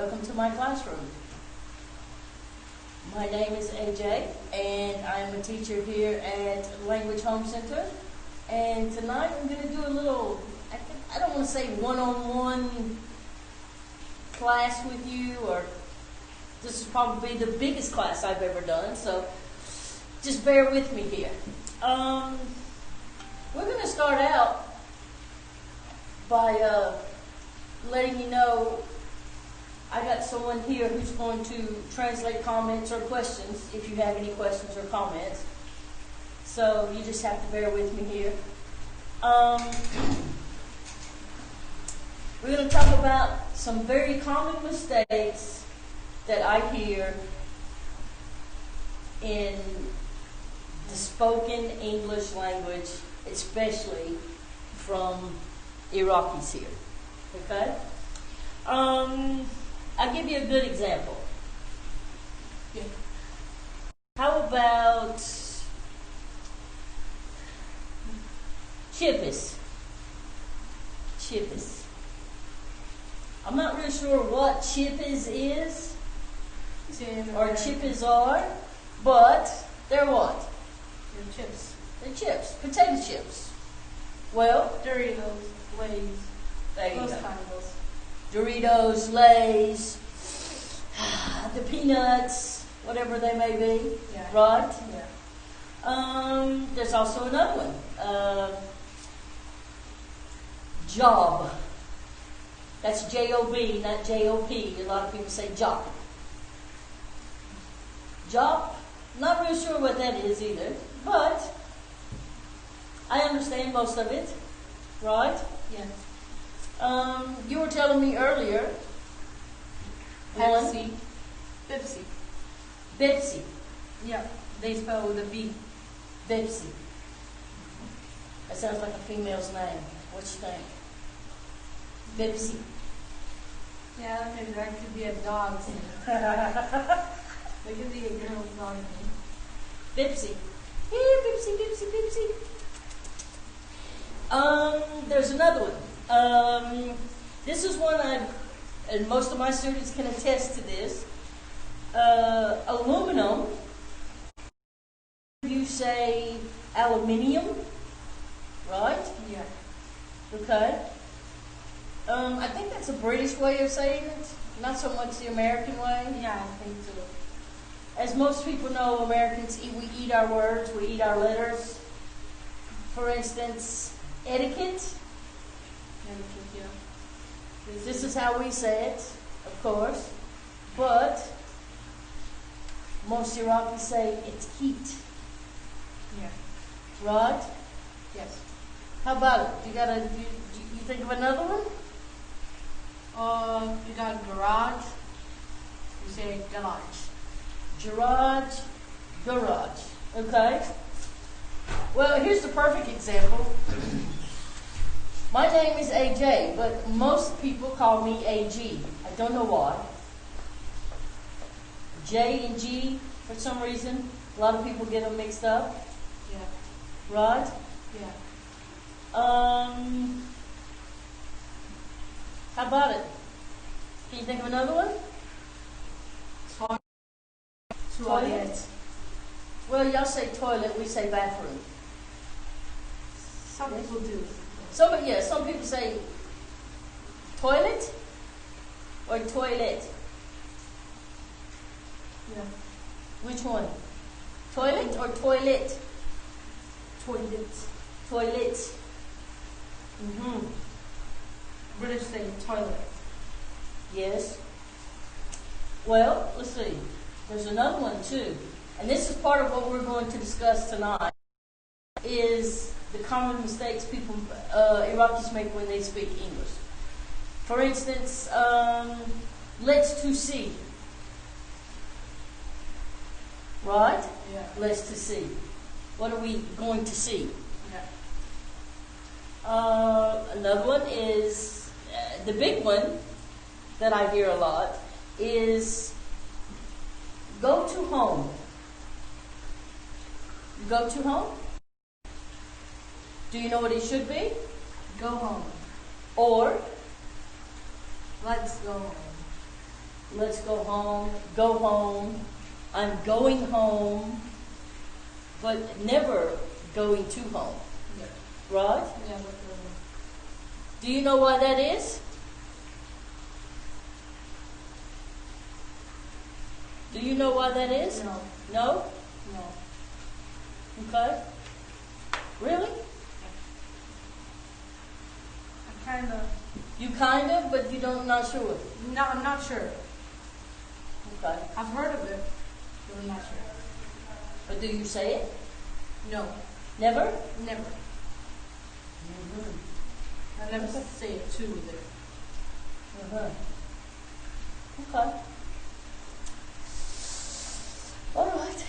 Welcome to my classroom. My name is AJ, and I'm a teacher here at Language Home Center. And tonight I'm going to do a little, I don't want to say one-on-one class with you, or this is probably the biggest class I've ever done, so just bear with me here. We're going to start out by letting you know I got someone here who's going to translate comments or questions if you have any questions or comments. So you just have to bear with me here. We're going to talk about some very common mistakes that I hear in the spoken English language, especially from Iraqis here. Okay? I'll give you a good example. Yeah. How about chippis? Chippis. I'm not really sure what chippis is or chippis are, but they're what? They're chips. They're chips. Potato chips. Well, Doritos, Lay's, there you those go. kind of those. Doritos, Lay's, the peanuts, whatever they may be, Yeah. right? Yeah. There's also another one, job. That's J-O-B, not J-O-P. A lot of people say job. Job, not really sure what that is either, but I understand most of it, right? Yeah. You were telling me earlier, Pepsi. Pepsi. Betsy. Yeah. They spell with a B. Betsy. That sounds like a female's name. What's your name? Betsy. Yeah, maybe that could be a dog's name. That could be a girl's dog's name. Betsy. Hey, Betsy, Betsy, Betsy. There's another one. This is one and most of my students can attest to this. Aluminum. You say aluminium, right? Yeah. Okay. I think that's a British way of saying it, not so much the American way. Yeah, I think so. As most people know, Americans we eat our words, we eat our letters. For instance, etiquette. Yeah. This is how we say it, of course. But most Iraqis say it's heat, Yeah. right? Yes. How about it? You think of another one? You got garage. You say garage. Garage. Okay. Well, here's the perfect example. My name is AJ, but most people call me AG. I don't know why. J and G, for some reason, a lot of people get them mixed up, Yeah. right? Yeah. How about it? Can you think of another one? Toilet. Well, y'all say toilet, we say bathroom. Some people do. Some people say toilet or toilet. Yeah. Which one? Toilet or toilet? Toilet. Toilet. Mm-hmm. British say toilet. Yes. Well, let's see. There's another one too. And this is part of what we're going to discuss tonight, is the common mistakes people, Iraqis make when they speak English. For instance, let's to see. Right? Yeah. Let's to see. What are we going to see? Yeah. Another one is, the big one that I hear a lot is go to home. Go to home? Do you know what it should be? Go home. Or Let's go home. let's go home, I'm going home, but never going to home, Yeah. right? Yeah, but, Do you know why that is? Do you know why that is? no, No? no. Okay. Really? I kind of, You kind of, but you don't, not sure. no, I'm not sure. Okay. I've heard of it, but I'm not sure. But do you say it? No, Never? never. I never say it too with it. Uh-huh. Okay. All right.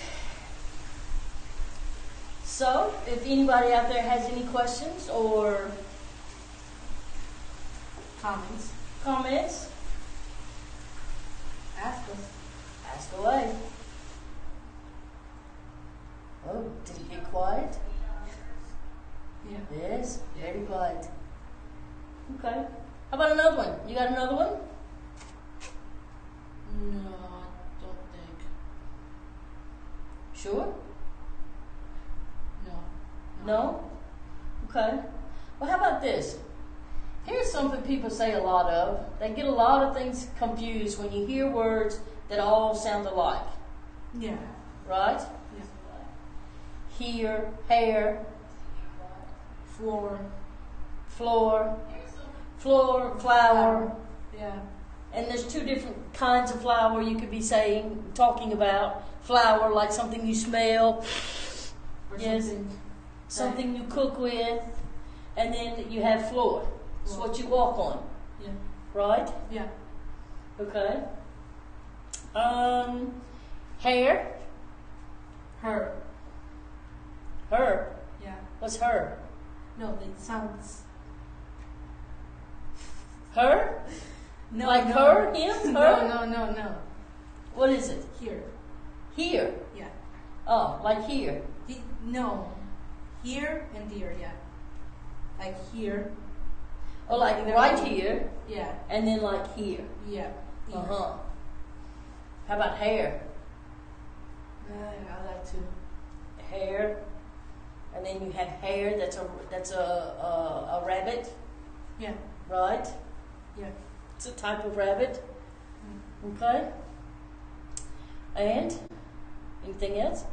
So, if anybody out there has any questions or Comments. comments, Ask us. ask away. Oh, did it get quiet? Yeah. Yes, very quiet. Okay. How about another one? You got another one? No, I don't think. Sure? No. No? Okay. Well, how about this? Here's something people say a lot of. They get a lot of things confused when you hear words that all sound alike, Yeah. right? Yeah. Here, hair, Floor. floor, flower. Yeah. And there's two different kinds of flower you could be saying, talking about. Flower, like something you smell, Or Yes. something you cook with. And then you have floor. It's what you walk on, Yeah. right? Yeah. Okay. Hair. Her. Her. Yeah. What's her? No, it sounds. Her? No. Like no. her? Him? Her? No. What is it? Here. Here. Yeah. Oh, like here. No. Here and here. Yeah. Like here. Oh, like right here, Yeah. and then like here. Yeah. Here. Uh-huh. How about hair? I like to. Hair. And then you have hair, that's a rabbit, Yeah. right? Yeah. It's a type of rabbit. Okay. And anything else?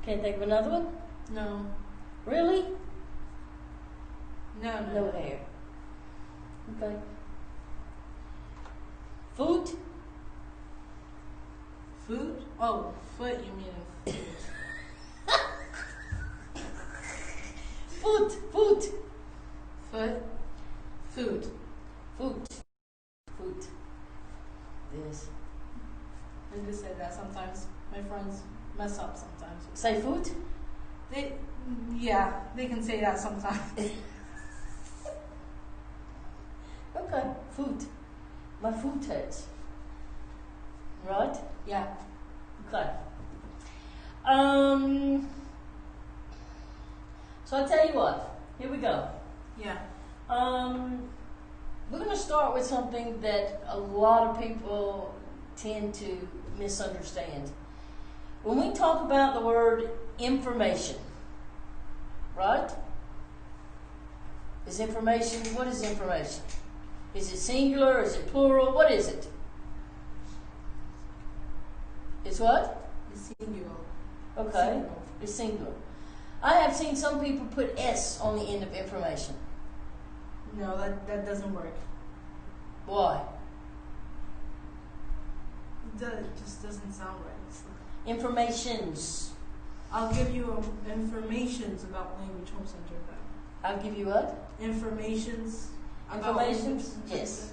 Can't think of another one? No. Really? No. No hair. Okay. Food? Food? Oh, foot. You mean food? Food. Foot. Food. Food. Food. Yes. I just say that sometimes. My friends mess up sometimes. Say food? Yeah, they can say that sometimes. Okay. Food. My food hurts. Right? Yeah. Okay. So I'll tell you what. Here we go. Yeah. We're going to start with something that a lot of people tend to misunderstand. When we talk about the word information, right? Is information, what is information? Is it singular? Is it plural? What is it? It's what? It's singular. Okay. Singular. It's singular. I have seen some people put S on the end of information. No, that doesn't work. Why? It just doesn't sound right. Informations. I'll give you informations about Language Home Center then. I'll give you what? Informations. about Informations? Language Home Yes.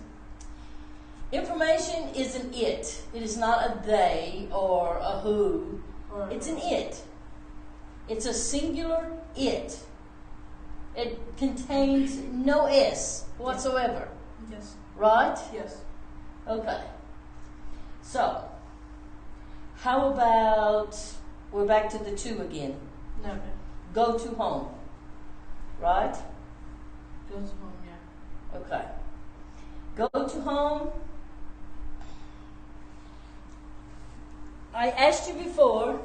Center. Information is an it. It is not a they or a who. Or It's an it. It's a singular it. It contains no S whatsoever. Yes. Right? Yes. Okay. So, how about, we're back to the two again. No. Go to home. Right? Goes home. Yeah. Okay. Go to home. I asked you before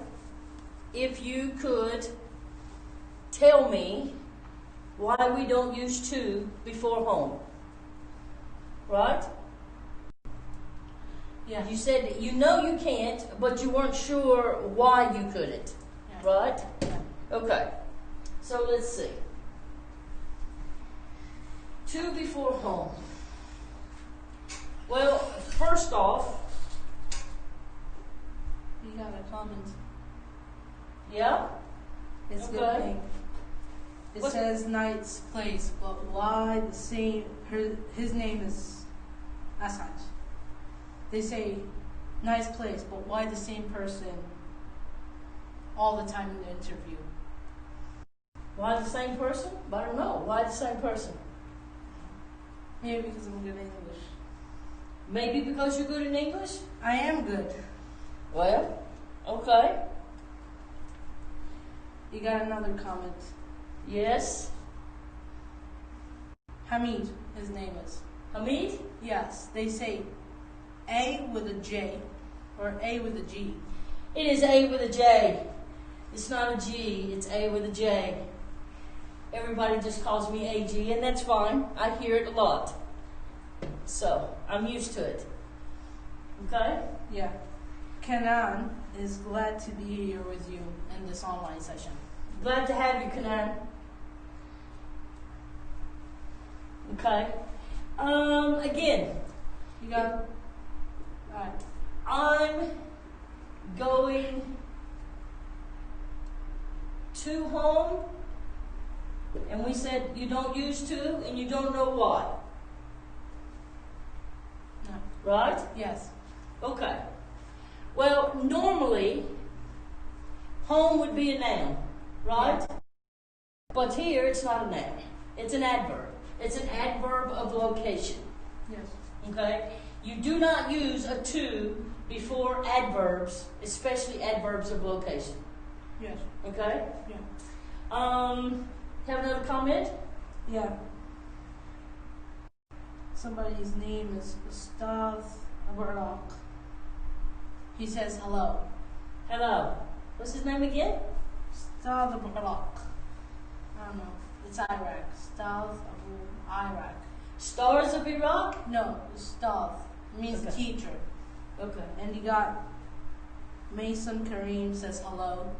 if you could tell me why we don't use to before home. Right? Yeah. You said you know you can't, but you weren't sure why you couldn't. Yeah. Right? Yeah. Okay. So let's see. To before home. Well, first off, You got a comment. yeah? It's a Okay. good thing. It What- says Knight's Place, but why the same? His name is Assange. They say nice place, but why the same person all the time in the interview? Why the same person? I don't know. Why the same person? Maybe because I'm good at English. Maybe because you're good in English? I am good. Well, okay. You got another comment. Yes. Hamid, his name is. Hamid? Yes, they say A with a J or A with a G. It is A with a J. It's not a G, it's A with a J. Everybody just calls me AG, and that's fine. I hear it a lot. So, I'm used to it. Okay? Yeah. Kanan is glad to be here with you in this online session. Glad to have you, Kanan. Okay. Again, You got. Alright. I'm going to home, and we said you don't use to, and you don't know why. No. Right? Yes. Okay. Well, normally, home would be a noun, right? But here, it's not a noun. It's an adverb. It's an adverb of location. Yes. Okay? You do not use a to before adverbs, especially adverbs of location. Yes. Okay? Yeah. Have another comment? Yeah. Somebody's name is Ustaz Abarlak. He says hello. Hello. What's his name again? Ustaz Abarlak. I don't know. It's Iraq. Ustaz Abu Iraq. Stars of Iraq? No, Ustaz means Okay. teacher. Okay. And you got Mason Kareem says hello.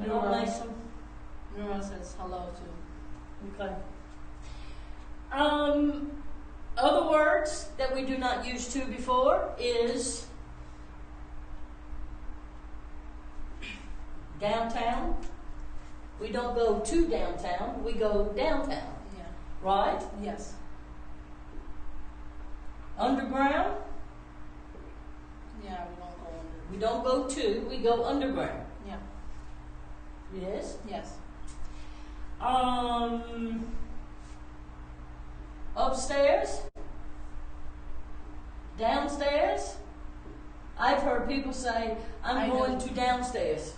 Hello, Mason. Nura says hello too. Okay. Other words that we do not use to before is downtown. We don't go to downtown, we go downtown, Yeah. right? Yes. Underground, Yeah, we don't go under. we don't go to, we go underground. Yeah. Yes. Yes. Upstairs, downstairs. I've heard people say, I'm I going know. to downstairs.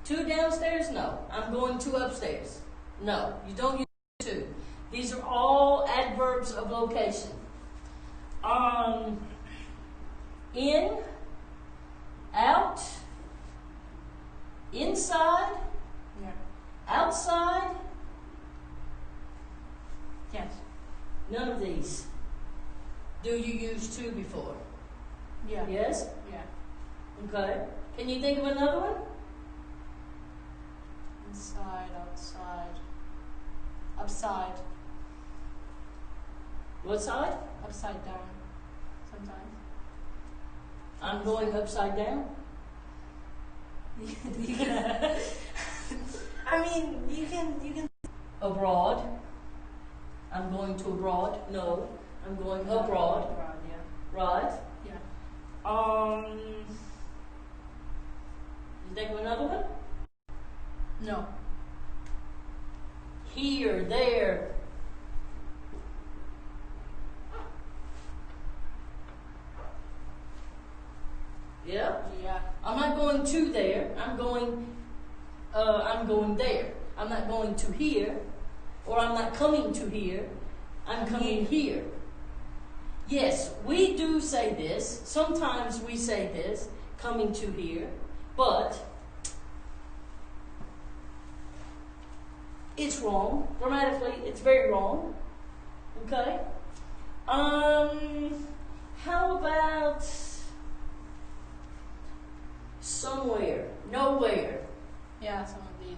To downstairs? No. I'm going to upstairs. No. You don't use to. These are all adverbs of location. In, out, inside, Yeah. outside. Yes. None of these do you use to before. Yeah. Yes? Yeah. Okay. Can you think of another one? Inside, outside, upside, What side? upside down. Sometimes. I'm going upside down. You can. I mean, you can. Abroad. I'm going to abroad. No. I'm going abroad. Abroad. Yeah. Right? Yeah. You think of another one? No. Here, there. Yeah? Yeah. I'm not going to there. I'm going there. I'm not going to here, or I'm not coming to here. I'm coming here. yes, we do say this. Sometimes we say this, coming to here, but it's wrong. Grammatically, it's very wrong. Okay? How about somewhere, nowhere? Yeah, some of these.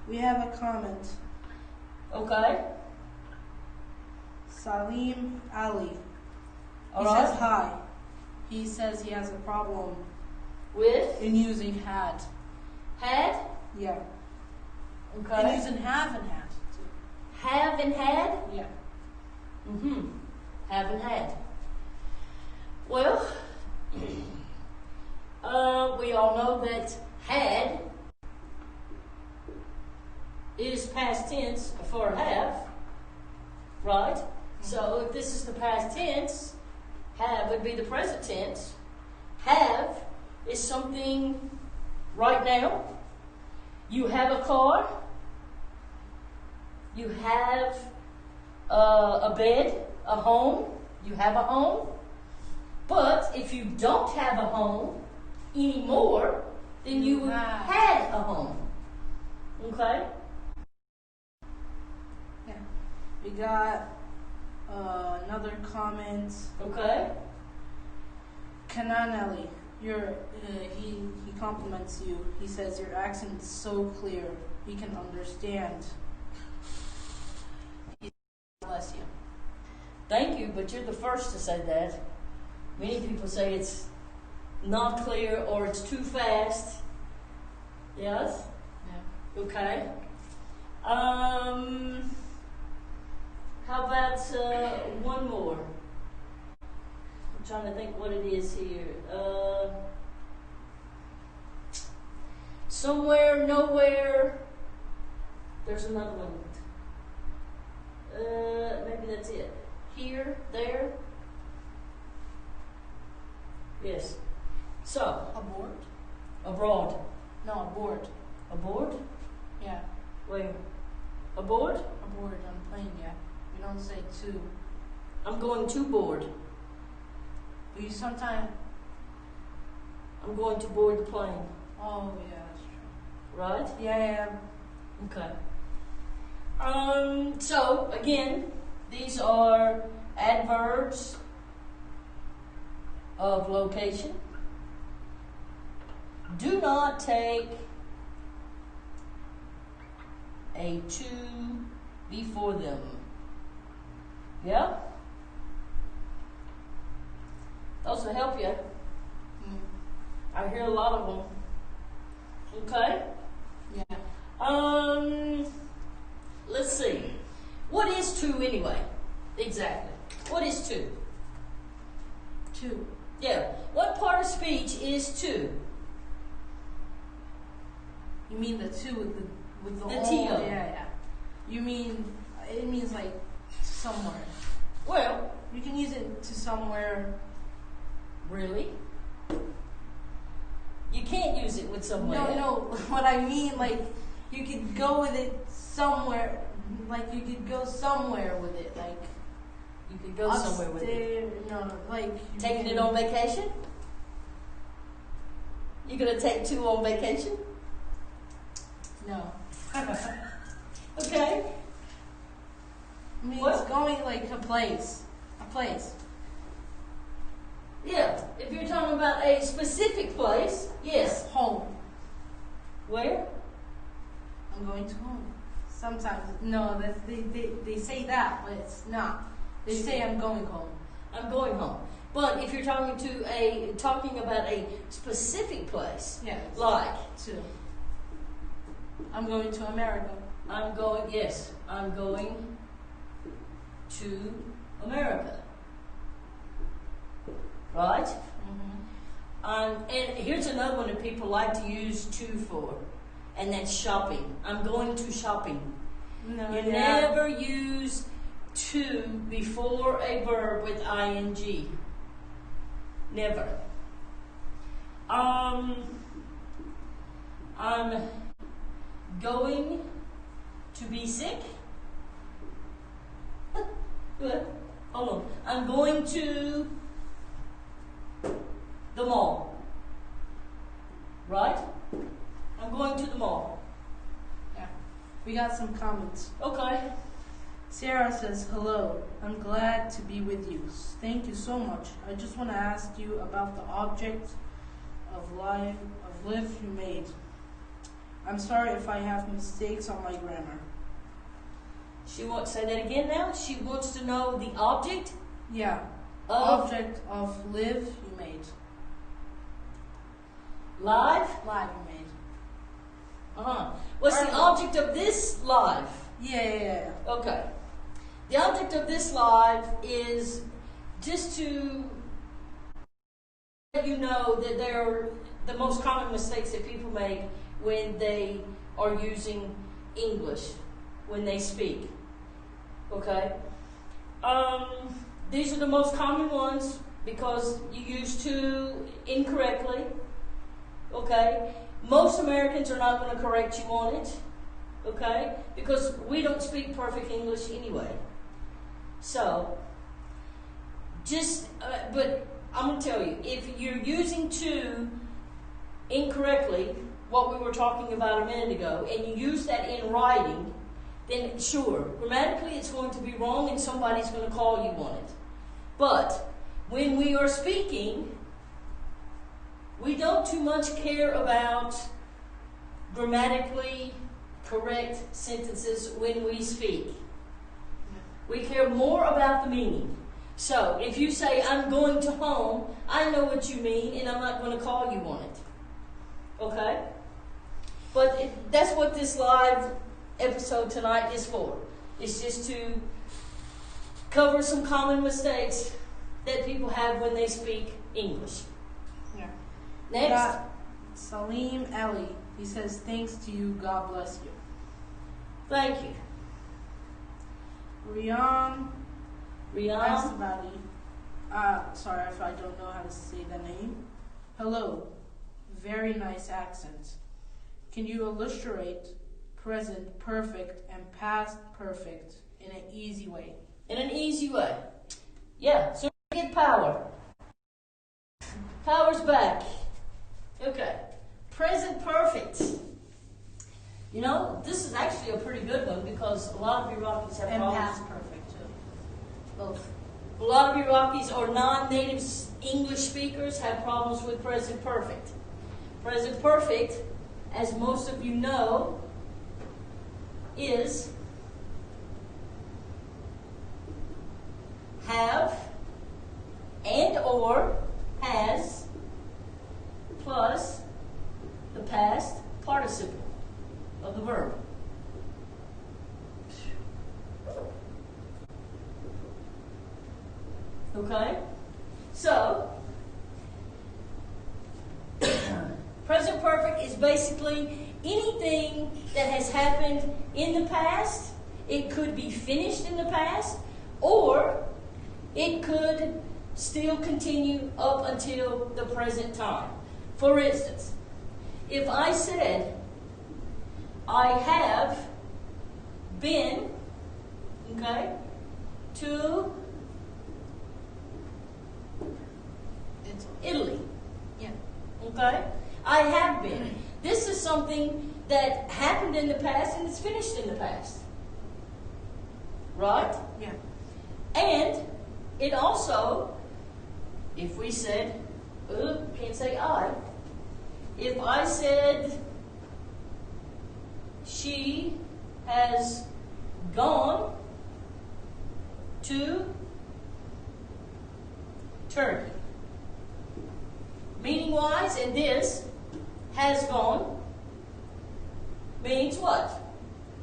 We have a comment. Okay? Salim Ali. All He right. says hi. He says he has a problem With in using had. had? Yeah. And Okay. using have and had too. Have and had? Yeah. Mm-hmm. Haven't had. Well, we all know that had is past tense for have, right? So if this is the past tense, have would be the present tense. Have is something right now. You have a car. You have a bed, a home. You have a home. But if you don't have a home anymore, then you had a home. Okay? Yeah. We got another comment. Okay? Kanan Ali, he compliments you. He says your accent is so clear. He can understand. Bless you. Thank you, but you're the first to say that. Many people say it's not clear or it's too fast. Yes? Yeah. Okay. How about one more? I'm trying to think what it is here. Somewhere, nowhere. There's another one. Maybe that's it. Here, there. Yes. So, Aboard? abroad. No, aboard. Aboard? Yeah. Where? Aboard? Aboard on plane, yeah. We don't say to. I'm going to board. But you sometimes. I'm going to board the plane. Oh, yeah, that's true. Right? Yeah. Okay. So again, these are adverbs of location. Do not take a to before them. Yeah? Those will help you. I hear a lot of them. Okay? Yeah. Let's see. What is to anyway? Exactly. What is to? To. Yeah. What part of speech is to? You mean the to with the The all? to. Yeah. You mean it means like somewhere. Well, You can use it to somewhere. really? You can't use it with somewhere. No. What I mean, like you could go with it somewhere. Like you could go somewhere with it. Like You could go somewhere with it. upstairs. No, like you Taking can- it on vacation? You gonna take two on vacation? No. Okay. I mean, What? it's going like a place. A place. Yeah. If you're talking about a specific place, yes. Home. Where? I'm going to home. Sometimes. No, they say that, but it's not. They say I'm going home. I'm going home. But if you're talking about a specific place, Yeah. it's like to. I'm going to America. I'm going to America. Right? Mm-hmm. And here's another one that people like to use to for, and that's shopping. I'm going to shopping. No, You never use to before a verb with ing. Never. I'm going to be sick. What? Hold on. I'm going to the mall. Right? I'm going to the mall. Yeah. We got some comments. Okay. Sarah says, hello, I'm glad to be with you. Thank you so much. I just want to ask you about the object of live you made. I'm sorry if I have mistakes on my grammar. She wants, say that again now? She wants to know the object? Yeah. Of Object of live you made. live? Live you made. Uh-huh. What's the object of this live? Yeah. Okay. The object of this live is just to let you know that there are the most common mistakes that people make when they are using English, when they speak. Okay? These are the most common ones because you use to incorrectly. Okay? Most Americans are not going to correct you on it. Okay? Because we don't speak perfect English anyway. So, but I'm going to tell you, if you're using to incorrectly, what we were talking about a minute ago, and you use that in writing, then sure, grammatically it's going to be wrong and somebody's going to call you on it. But when we are speaking, we don't too much care about grammatically correct sentences when we speak. We care more about the meaning. So, if you say, I'm going to home, I know what you mean, and I'm not going to call you on it. Okay? But that's what this live episode tonight is for. It's just to cover some common mistakes that people have when they speak English. Yeah. Next. Salim Ali. He says, thanks to you, God bless you. Thank you. Rian Rian. Asabadi. Sorry if I don't know how to say the name. Hello. Very nice accent. Can you illustrate present perfect and past perfect in an easy way? In an easy way. Yeah, so get power. Power's back. Okay. Present perfect. You know, this is actually a pretty good one because a lot of Iraqis have And problems. past perfect too. Both. A lot of Iraqis or non-native English speakers have problems with present perfect. Present perfect, as most of you know, is have and or has plus the past participle of the verb. Okay? So, present perfect is basically anything that has happened in the past. It could be finished in the past, or it could still continue up until the present time. For instance, if I said, I have been, okay, to Italy. Yeah. Okay? I have been. This is something that happened in the past and it's finished in the past. Right? Yeah. And it also, if we said, can't say I. If I said, she has gone to Turkey. Meaning-wise, and this has gone means what?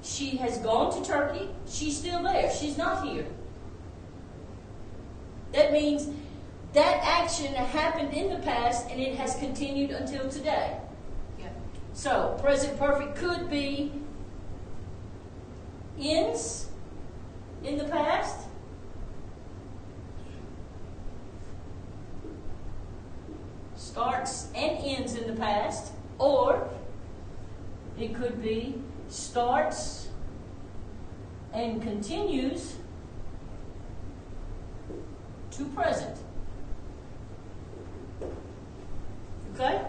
She has gone to Turkey. She's still there. She's not here. That means that action happened in the past and it has continued until today. Yeah. So, present perfect could be ends in the past. Starts and ends in the past. Or it could be starts and continues to present. Okay?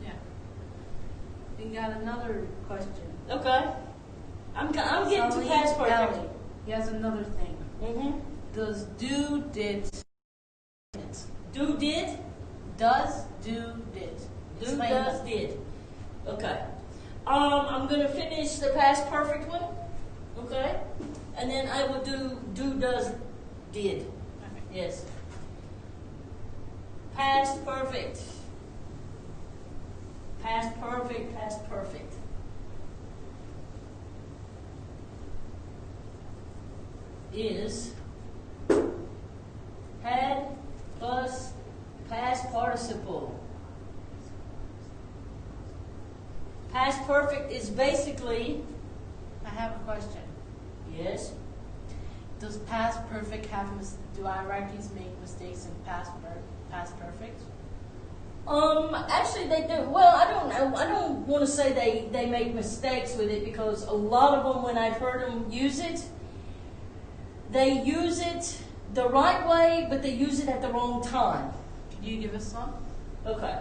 Yeah. We got another question. Okay. I'm getting to Sully past perfect. Ellie. He has another thing. Mm-hmm. Does do did Do did? does do did Do Explain does that. did. Okay. I'm gonna finish the past perfect one. Okay? And then I will do does did. Okay. Yes. Past perfect. Past perfect, past perfect. Is had plus past participle. Past perfect is basically, I have a question. yes, Does past perfect have do Iraqis make mistakes in past perfect? actually they do. Well, I don't know. I don't want to say they make mistakes with it, because a lot of them, when I've heard them use it, they use it the right way, but they use it at the wrong time. Could you give us some? Okay.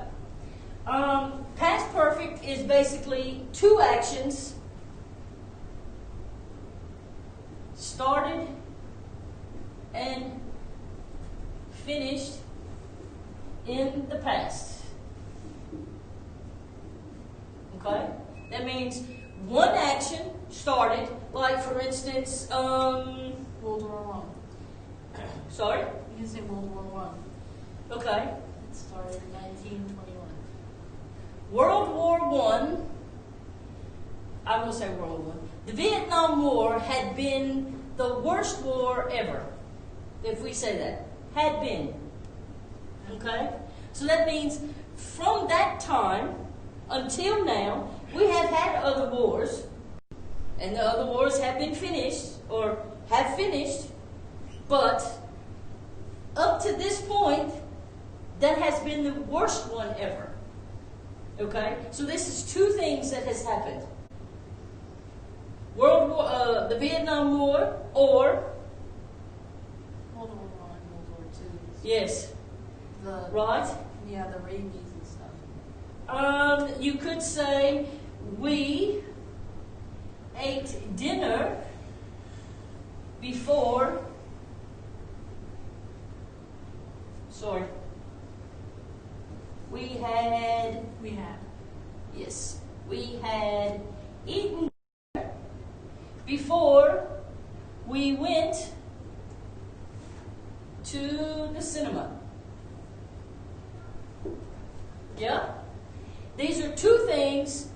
Past perfect is basically two actions started and finished in the past. Okay? That means one action started, like for instance, World War sorry? One. You can say World War One. Okay. It started in 1921. World War One. I will say World War. The Vietnam War had been the worst war ever, if we say that. Had been. Okay? So that means from that time until now, we have had other wars, and the other wars have been finished, or have finished, but up to this point, that has been the worst one ever. Okay? So this is two things that has happened. The Vietnam War, or, World War One, World War Two. yes, The right? Yeah, the rabies and stuff. You could say we ate dinner before, sorry, we had eaten before we went to the cinema. Yeah? These are two things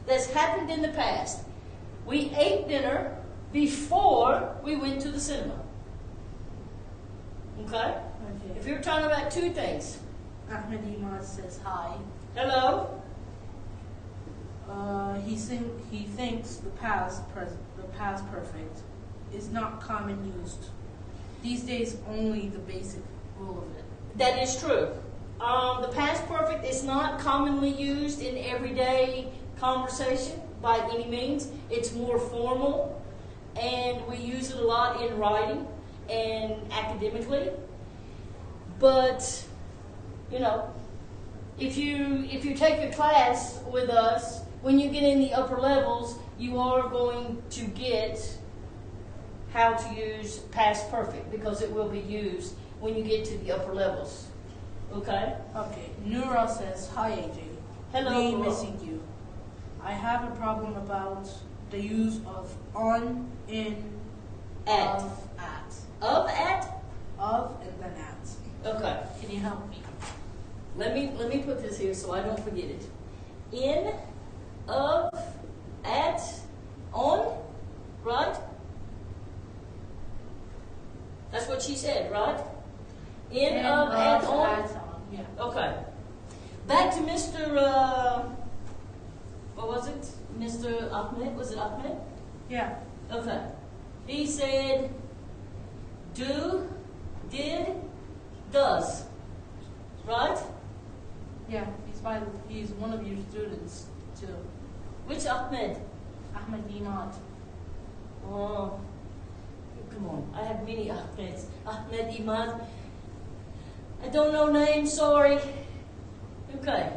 that's happened in the past. We ate dinner before we went to the cinema. Okay? Okay. If you're talking about two things. Ahmed Imad says hi. Hello? He thinks the past perfect is not common used. These days, only the basic rule of it. That is true. The past perfect is not commonly used in everyday conversation by any means. It's more formal, and we use it a lot in writing and academically. But, you know, if you take a class with us, when you get in the upper levels, you are going to get how to use past perfect, because it will be used when you get to the upper levels. Okay? Okay. Nura says hi, AJ. Hello, We Nura. missing you. I have a problem about the use of on, in, At. of, at. Of, at? Of and then at. Okay. Can you help me? Let me put this here so I don't forget it. In, of, at, on, right? That's what she said, right? In, of, at, on. At, on. Yeah. Okay. Back to Mr. What was it? Mr. Ahmed? Was it Ahmed? Yeah. Okay. He said, do, did, does. Right? Yeah. He's one of your students too. Which Ahmed? Ahmed Imad. Oh, come on. I have many Ahmeds. Ahmed Imad. I don't know names, sorry. Okay.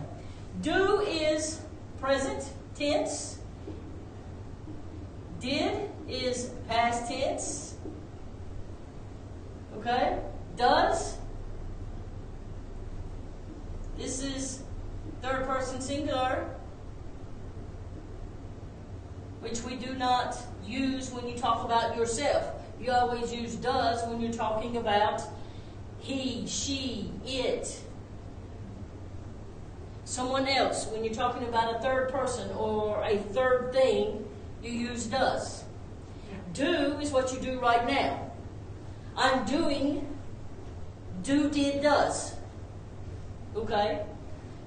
Do is present tense. Did is past tense. Okay? Does. This is third person singular, which we do not use when you talk about yourself. You always use does when you're talking about he, she, it, someone else. When you're talking about a third person or a third thing, you use does. Do is what you do right now. I'm doing do, did, does. Okay?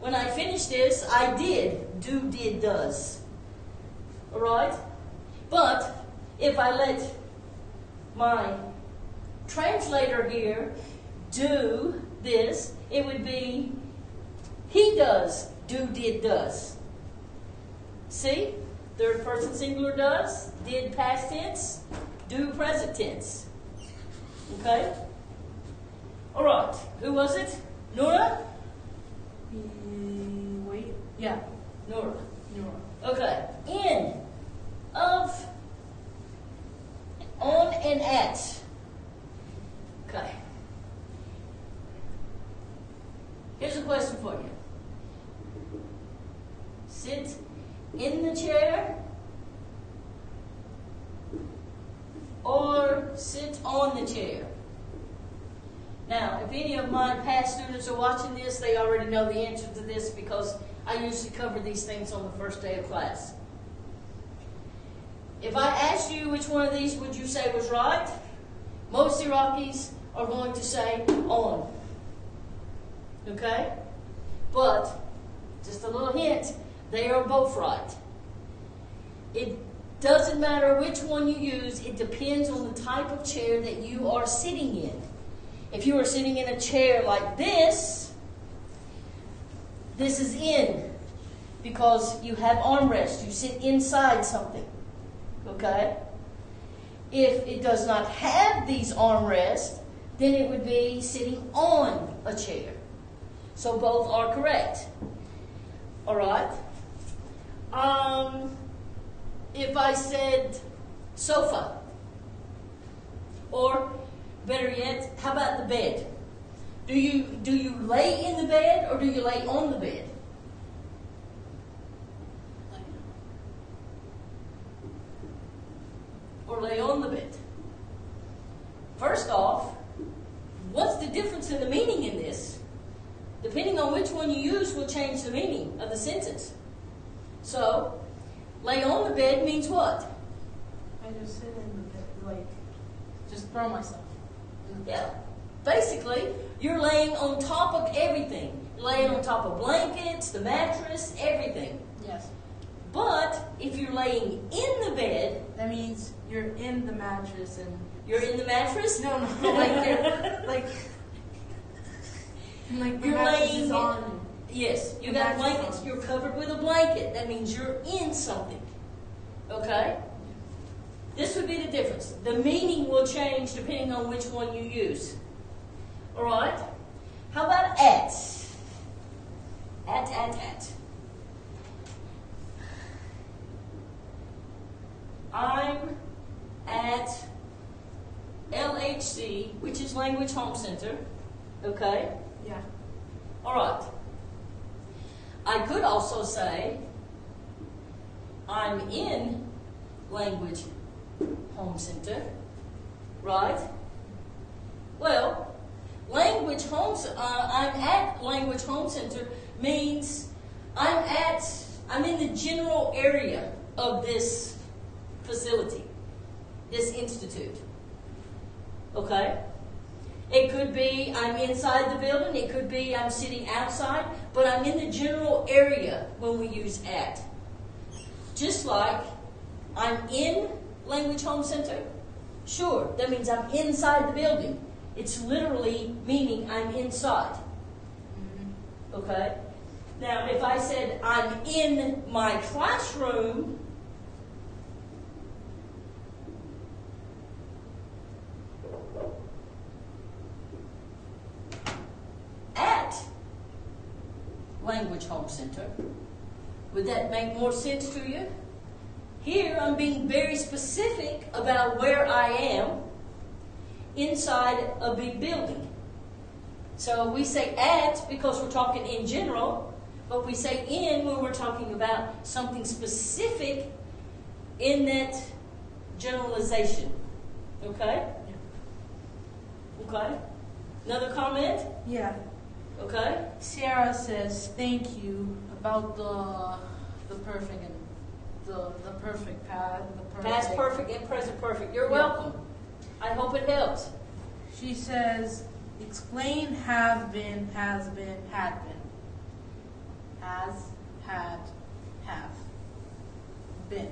When I finish this, I did do, did, does. Alright? But if I let my translator here do this, it would be he does do, did, does. See? Third person singular does, did past tense, do present tense. Okay? Alright, who was it? Nora? Wait. Yeah. Nora. Nora. Okay. In, of, on, and at. Okay. Here's a question for you. Sit in the chair or sit on the chair? Now, if any of my past students are watching this, they already know the answer to this because I usually cover these things on the first day of class. If I asked you which one of these would you say was right, most Iraqis are going to say on. Okay? But, just a little hint, they are both right. It doesn't matter which one you use, it depends on the type of chair that you are sitting in. If you are sitting in a chair like this is in because you have armrest. You sit inside something. Okay? If it does not have these armrests, then it would be sitting on a chair. So both are correct. Alright? If I said sofa, or better yet, how about the bed? Do you lay in the bed or do you lay on the bed? Or lay on the bed? First off, what's the difference in the meaning in this? Depending on which one you use will change the meaning of the sentence. So, lay on the bed means what? I just sit in the bed, like, just throw myself. Yeah. Basically, you're laying on top of everything. You're laying on top of blankets, the mattress, everything. Yes. But if you're laying in the bed, That means you're in the mattress and... you're in the mattress? No, like you're, like the You're mattress laying is on. Yes, you The got mattress blankets, on. you're covered with a blanket. That means you're in something. Okay? This would be the difference. The meaning will change depending on which one you use. Alright? How about at? At. I'm at LHC, which is Language Home Center. Okay? Yeah. Alright. I could also say, I'm in Language Home Center. Right? Well, I'm at Language Home Center means I'm in the general area of this facility, this institute. Okay? It could be I'm inside the building, it could be I'm sitting outside, but I'm in the general area when we use at. Just like I'm in Language Home Center, sure, that means I'm inside the building. It's literally meaning I'm inside. Okay? Now, if I said I'm in my classroom, Language Home Center. Would that make more sense to you? Here, I'm being very specific about where I am inside a big building. So we say at because we're talking in general, but we say in when we're talking about something specific in that generalization. Okay? Okay? Another comment? Yeah. Okay? Sarah says thank you about the perfect and the perfect past, the perfect Past perfect and present perfect. You're Yeah. welcome. I hope it helps. She says explain have been, has been, had been. Has, had, have been.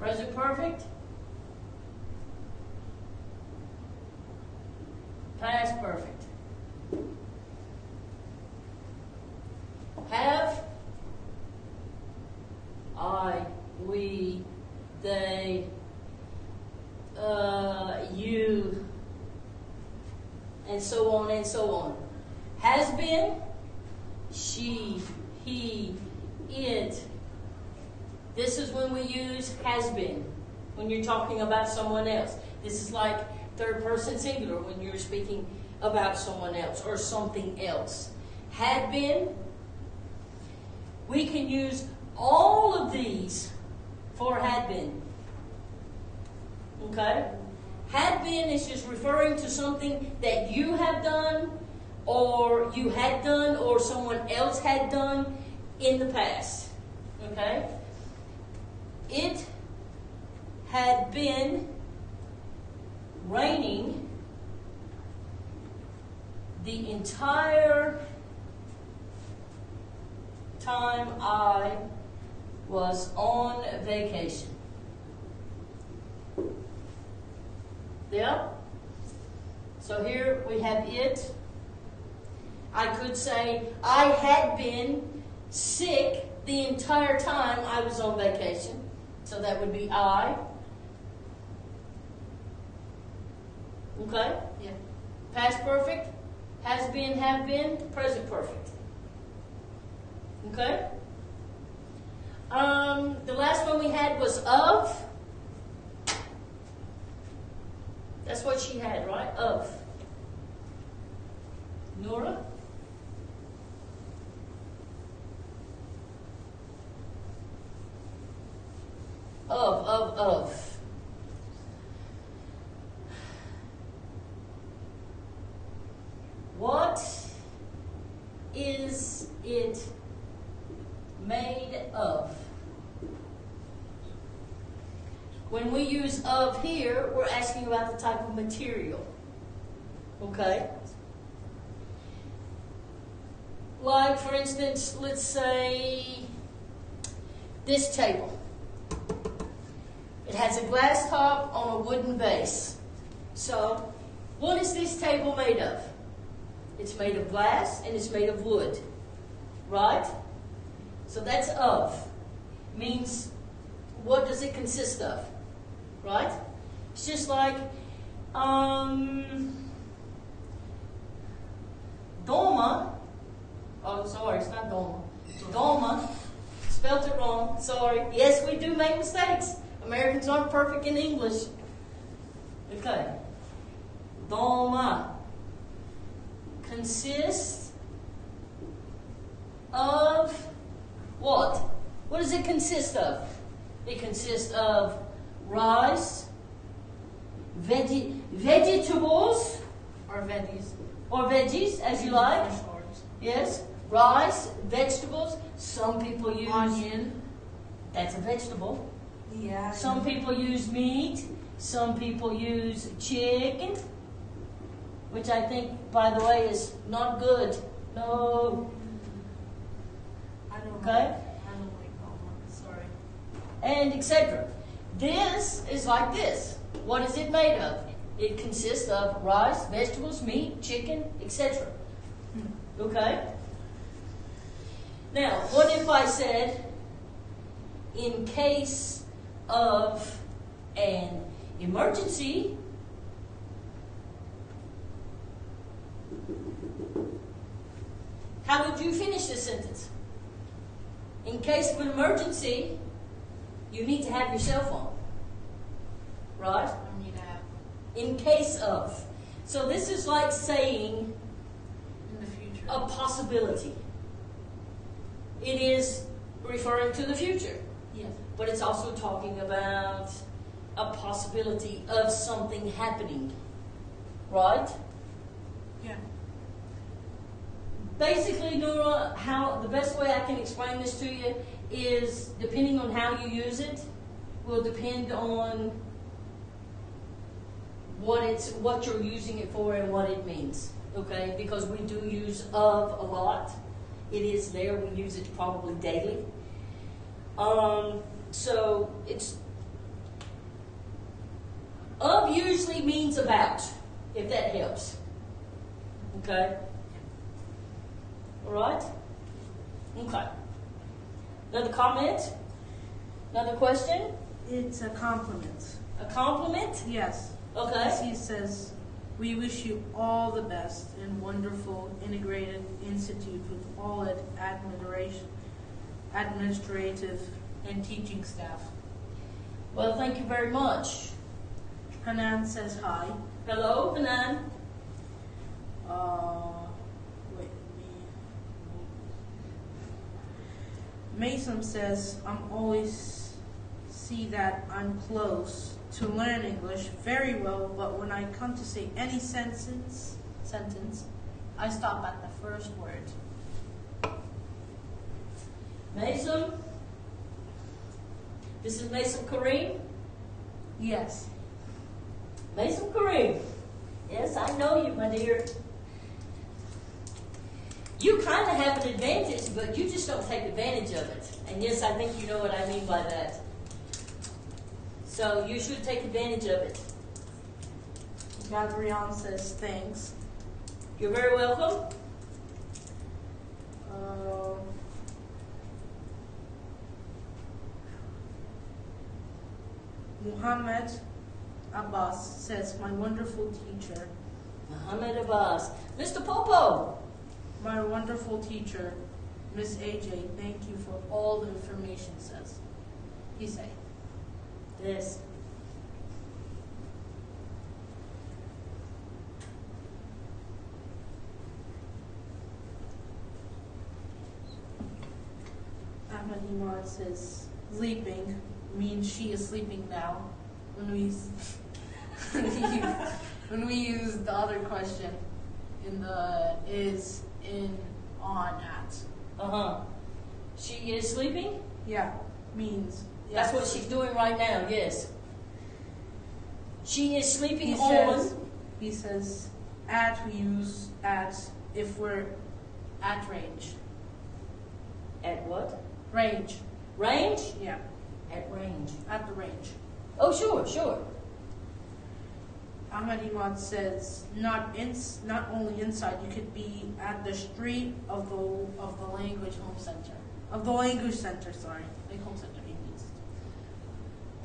Present perfect. Past perfect. Have. I, we, they, you, and so on and so on. Has been. She, he, it. This is when we use has been, when you're talking about someone else. This is like third person singular when you're speaking about someone else or something else. Had been. We can use all of these for had been. Okay? Had been is just referring to something that you have done, or you had done, or someone else had done in the past. Okay? It had been raining the entire time I was on vacation. Yeah? So here we have it. I could say I had been sick the entire time I was on vacation. So that would be I. Okay? Yeah. Past perfect, has been, have been, present perfect. Okay? The last one we had was of. That's what she had, right? Of. Nora? Of. What is it made of? When we use of here, we're asking about the type of material. Okay? Like, for instance, let's say this table. It has a glass top on a wooden base. So, what is this table made of? It's made of glass and it's made of wood. Right? So that's of. Means, what does it consist of? Right? It's just like, Doma. Oh, sorry, it's not Doma. Doma. Spelt it wrong. Sorry. Yes, we do make mistakes. Americans aren't perfect in English. Okay. Doma consists of what? What does it consist of? It consists of rice, vegetables, Or veggies, as you like. Fresh herbs. Yes, rice, vegetables. Some people use Onion. That's a vegetable. Yeah. Some people use meat. Some people use chicken, which I think, by the way, is not good. No. I don't Okay? I don't like almonds. Sorry. And etc. This is like this. What is it made of? It consists of rice, vegetables, meat, chicken, etc. Okay? Now, what if I said, in case of an emergency, how would you finish this sentence? In case of an emergency, you need to have your cell phone. Right? I need to have In case of. So this is like saying in the future. a possibility. It is referring to the future, Yes. but it's also talking about a possibility of something happening. Right? Yeah. Basically, Nora, how the best way I can explain this to you is, depending on how you use it, will depend on what you're using it for and what it means. Okay? Because we do use of a lot. It is there. We use it probably daily. So it's of usually means about, if that helps. Okay? All right? Okay. Another comment? Another question? It's a compliment. A compliment? Yes. Okay. As he says, we wish you all the best in wonderful integrated institute with all its administrative and teaching staff. Well, thank you very much. Hanan says hi. Hello, Hanan. Wait, Mason says, I'm always see that I'm close to learn English very well, but when I come to say any sentence, I stop at the first word. Mason? This is Mason Kareem? Yes. Mason Kareem. Yes, I know you, my dear. You kind of have an advantage, but you just don't take advantage of it. And yes, I think you know what I mean by that. So you should take advantage of it. Gabrielle says thanks. You're very welcome. Muhammad Abbas says, my wonderful teacher. Muhammad Abbas. Mr. Popo. My wonderful teacher, Miss AJ, thank you for all the information, says. He say. Yes. Ahmed Iman says, sleeping means she is sleeping now. When we when we use the other question in the is, in, on, at. Uh-huh. She is sleeping? Yeah, means. That's yes. what she's doing right now, yes. She is sleeping He on. says, he says, at, we use at if we're at range. At what? Range. Range? Yeah, At range. at the range. Oh, sure, sure. Ahmed Iman says, not only inside, you could be at the street of the language home center. Of the language center, sorry. Like home center, he means.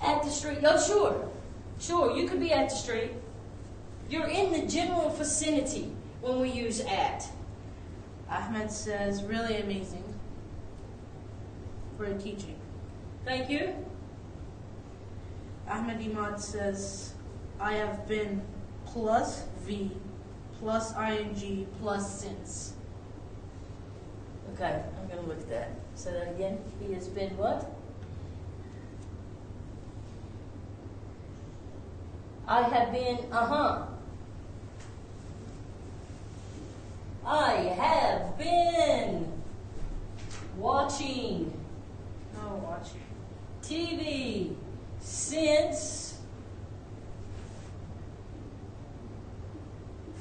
At the street. Oh, sure. Sure, you could be at the street. You're in the general vicinity when we use at. Ahmed says, really amazing for teaching. Thank you. Ahmed Imad says, I have been plus V plus ing plus since. Okay, I'm going to look at that. Say that again. He has been what? I have been, I have been watching Oh, watch. TV since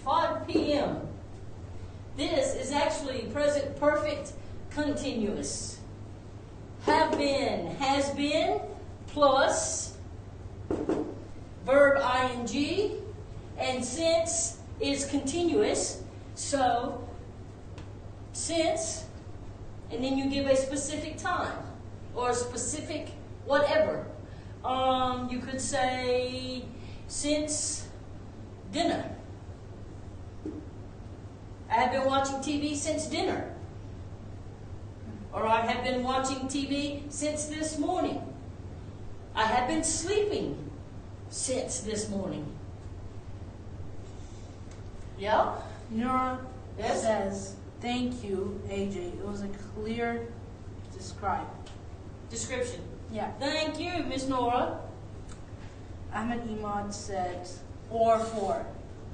5 p.m. This is actually present perfect continuous. Have been, has been, plus verb ing, and since is continuous. So since, and then you give a specific time or a specific whatever. You could say since dinner. I have been watching TV since dinner. Or I have been watching TV since this morning. I have been sleeping since this morning. Yeah? Nora Yes? says, thank you, AJ. It was a clear Description. Yeah. Thank you, Miss Nora. Ahmed Imad said, or for.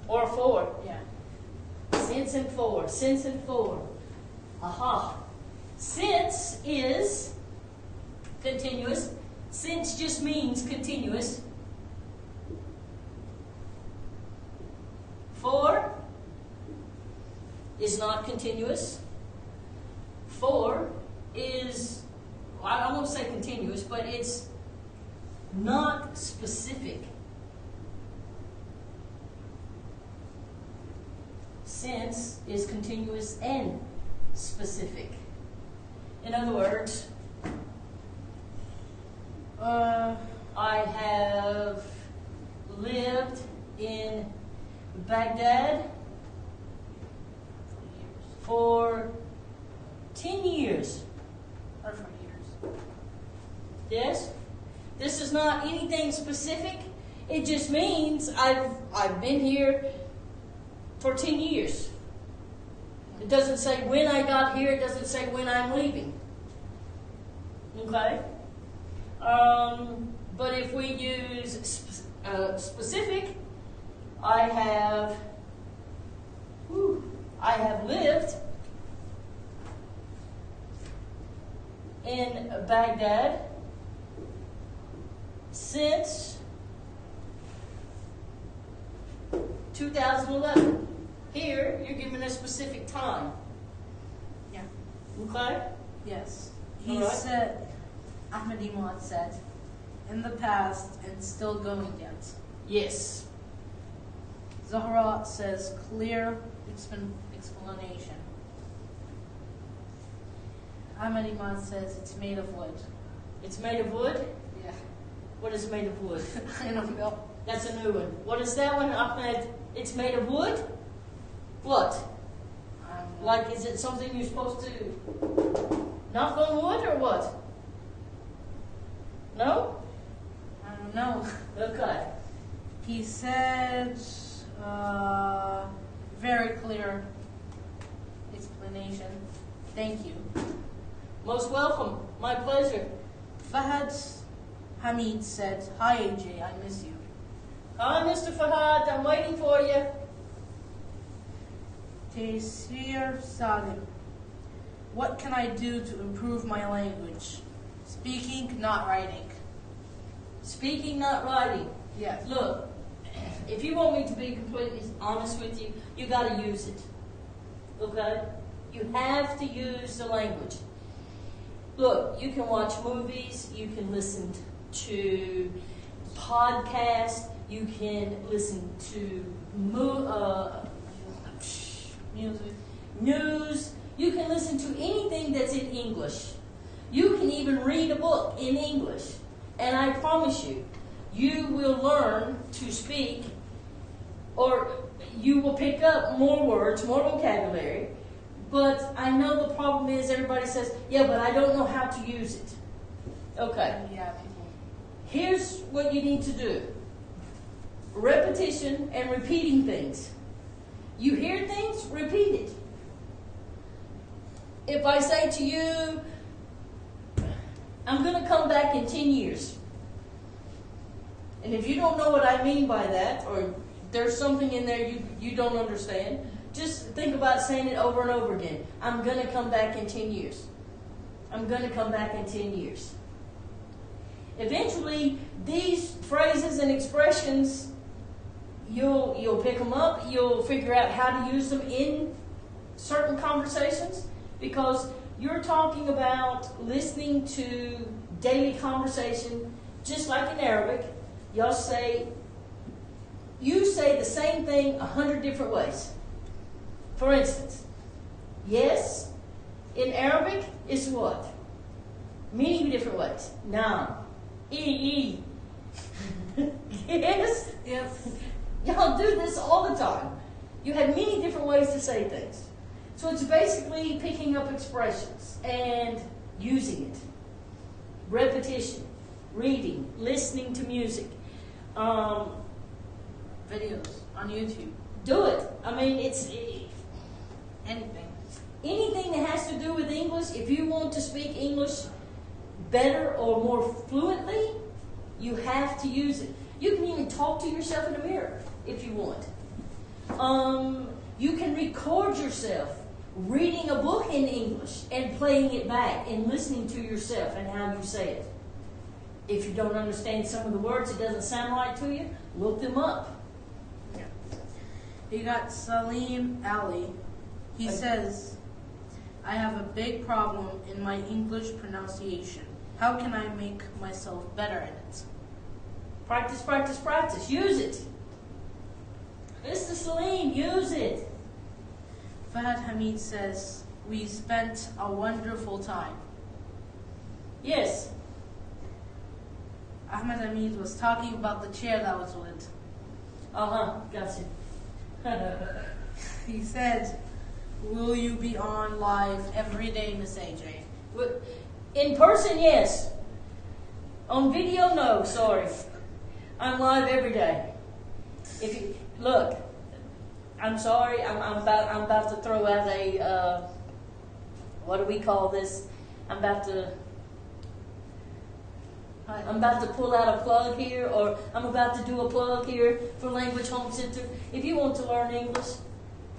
Or for. Yeah. Since and for. Since and for. Aha. Since is continuous. Since just means continuous. For is not continuous. For is, I won't say continuous, but it's not specific. Since is continuous and specific. In other words, I have lived in Baghdad for 10 years. Or for years. Yes? This is not anything specific. It just means I've been here for 10 years. It doesn't say when I got here. It doesn't say when I'm leaving. Okay? But if we use specific, I have lived in Baghdad since 2011. Here, you're given a specific time. Yeah. Okay? Yes. He All right. said, Ahmed Imad said, in the past and still going yet. Yes. Zahra says, clear explanation. Ahmed Imad says, it's made of wood. It's made of wood. Yeah. What is made of wood? I don't know. That's a new one. What is that one, Ahmed? It's made of wood? What? I don't know. Like, is it something you're supposed to knock on wood or what? No? I don't know. Okay. He said, very clear explanation. Thank you. Most welcome. My pleasure. Fahad Hamid said, hi AJ, I miss you. Hi, Mr. Fahad. I'm waiting for you. Taysir Salim, what can I do to improve my language? Speaking, not writing. Speaking, not writing. Yes. Look, if you want me to be completely honest with you, you got to use it. Okay? You have to use the language. Look, you can watch movies, you can listen to podcasts, you can listen to Music. news, you can listen to anything that's in English. You can even read a book in English. And I promise you, you will learn to speak, or you will pick up more words, more vocabulary. But I know the problem is everybody says, yeah, but I don't know how to use it. Okay. Yeah, people. Here's what you need to do. Repetition and repeating things. You hear things, repeat it. If I say to you, I'm going to come back in 10 years. And if you don't know what I mean by that, or there's something in there you don't understand, just think about saying it over and over again. I'm going to come back in 10 years. I'm going to come back in 10 years. Eventually, these phrases and expressions, you'll pick them up. You'll figure out how to use them in certain conversations, because you're talking about listening to daily conversation, just like in Arabic. You say the same thing 100 different ways. For instance, yes In Arabic, it's what? Many different ways. Now, E. Yes? Yep. Y'all do this all the time. You have many different ways to say things. So it's basically picking up expressions and using it. Repetition, reading, listening to music. Videos on YouTube. Do it. I mean, it's Anything. anything that has to do with English. If you want to speak English better or more fluently, you have to use it. You can even talk to yourself in the mirror if you want. You can record yourself reading a book in English and playing it back and listening to yourself and how you say it. If you don't understand some of the words, it doesn't sound right to you, look them up. Yeah. You got Salim Ali. He says, I have a big problem in my English pronunciation. How can I make myself better at it? Practice, practice, practice. Use it. Mr. Salim, use it. Fahad Hamid says, we spent a wonderful time. Yes. Ahmed Hamid was talking about the chair that was with. Gotcha. He said, will you be on live every day, Miss AJ? In person, yes. On video, no. Sorry. I'm live every day. If you look, I'm sorry. I'm about to throw out a what do we call this? I'm about to pull out a plug here, or I'm about to do a plug here for Language Home Center. If you want to learn English,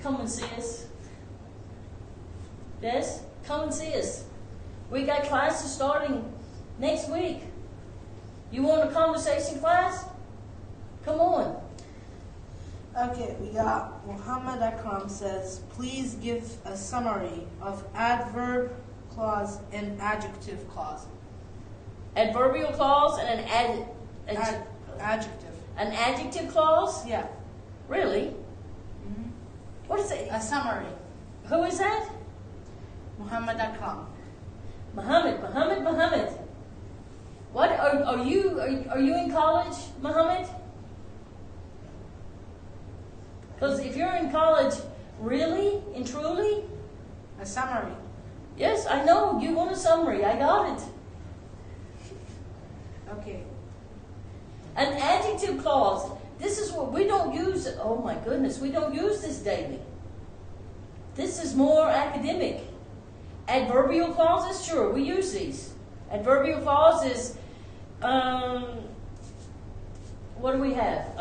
come and see us. Yes, come and see us. We got classes starting next week. You want a conversation class? Come on. Okay, we got Muhammad Akram says, please give a summary of adverb clause and adjective clause. Adverbial clause and an Adjective. an adjective clause? Yeah. Really? Mm-hmm. What is it? A summary. Who is that? Muhammad Akram. Muhammad. What are you in college, Muhammad? Because if you're in college, really and truly, A summary. yes, I know you want a summary. I got it. Okay. An adjective clause. This is what we don't use. Oh my goodness, we don't use this daily. This is more academic. Adverbial clauses, sure, we use these. Adverbial clauses. What do we have?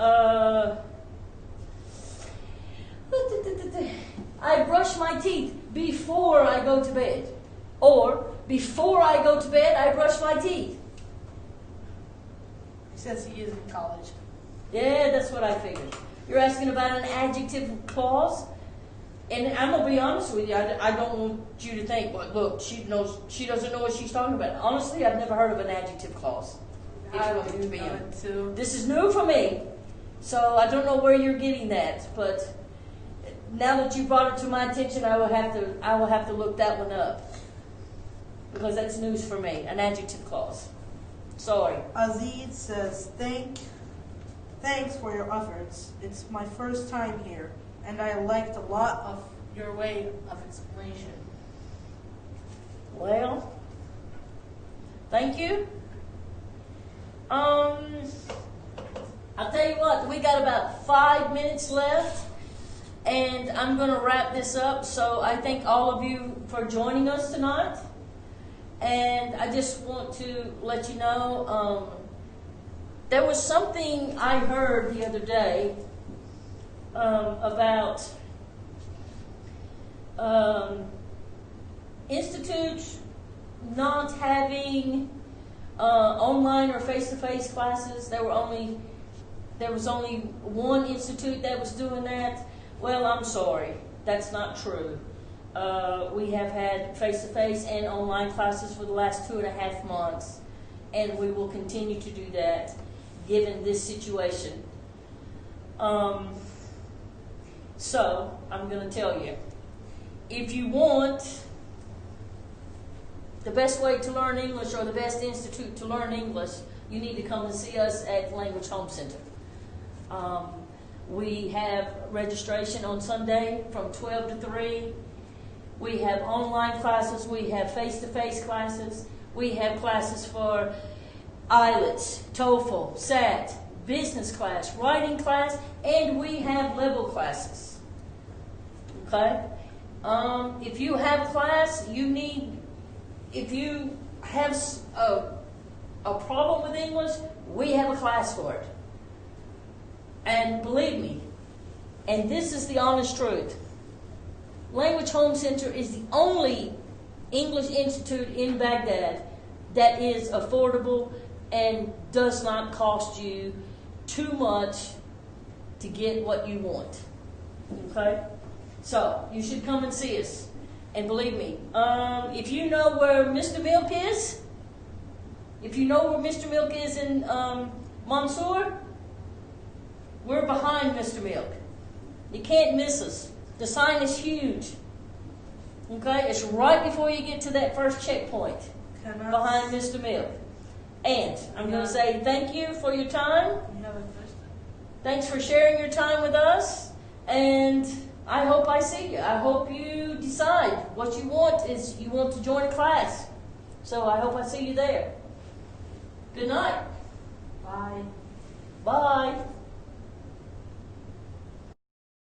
I brush my teeth before I go to bed. Or, before I go to bed, I brush my teeth. He says he is in college. Yeah, that's what I figured. You're asking about an adjective clause? And I'm going to be honest with you, I don't want you to think, well, look, she doesn't know what she's talking about. Honestly, I've never heard of an adjective clause. If you want me to be honest. This is new for me, so I don't know where you're getting that. But now that you brought it to my attention, I will have to look that one up, because that's news for me. An adjective clause. Sorry. Aziz says, thanks for your efforts. It's my first time here, and I liked a lot of your way of explanation. Well, thank you. I'll tell you what, we got about 5 minutes left, and I'm going to wrap this up. So I thank all of you for joining us tonight. And I just want to let you know, there was something I heard the other day about institutes not having online or face-to-face classes. There was only one institute that was doing that. Well, I'm sorry, that's not true. We have had face-to-face and online classes for the last 2.5 months, and we will continue to do that given this situation. So, I'm going to tell you, if you want the best way to learn English or the best institute to learn English, you need to come and see us at Language Home Center. We have registration on Sunday from 12 to 3. We have online classes. We have face-to-face classes. We have classes for IELTS, TOEFL, SAT, business class, writing class, and we have level classes. Okay? If you have a class, if you have a problem with English, we have a class for it. And believe me, and this is the honest truth, Language Home Center is the only English institute in Baghdad that is affordable and does not cost you too much to get what you want. Okay? So, you should come and see us. And believe me, if you know where Mr. Milk is, if you know where Mr. Milk is in Mansour, we're behind Mr. Milk. You can't miss us. The sign is huge. Okay? It's right before you get to that first checkpoint, behind Mr. Milk. And I'm going to say thank you for your time. Thanks for sharing your time with us. And I hope I see you. I hope you decide what you want is you want to join a class. So I hope I see you there. Good night. Bye. Bye.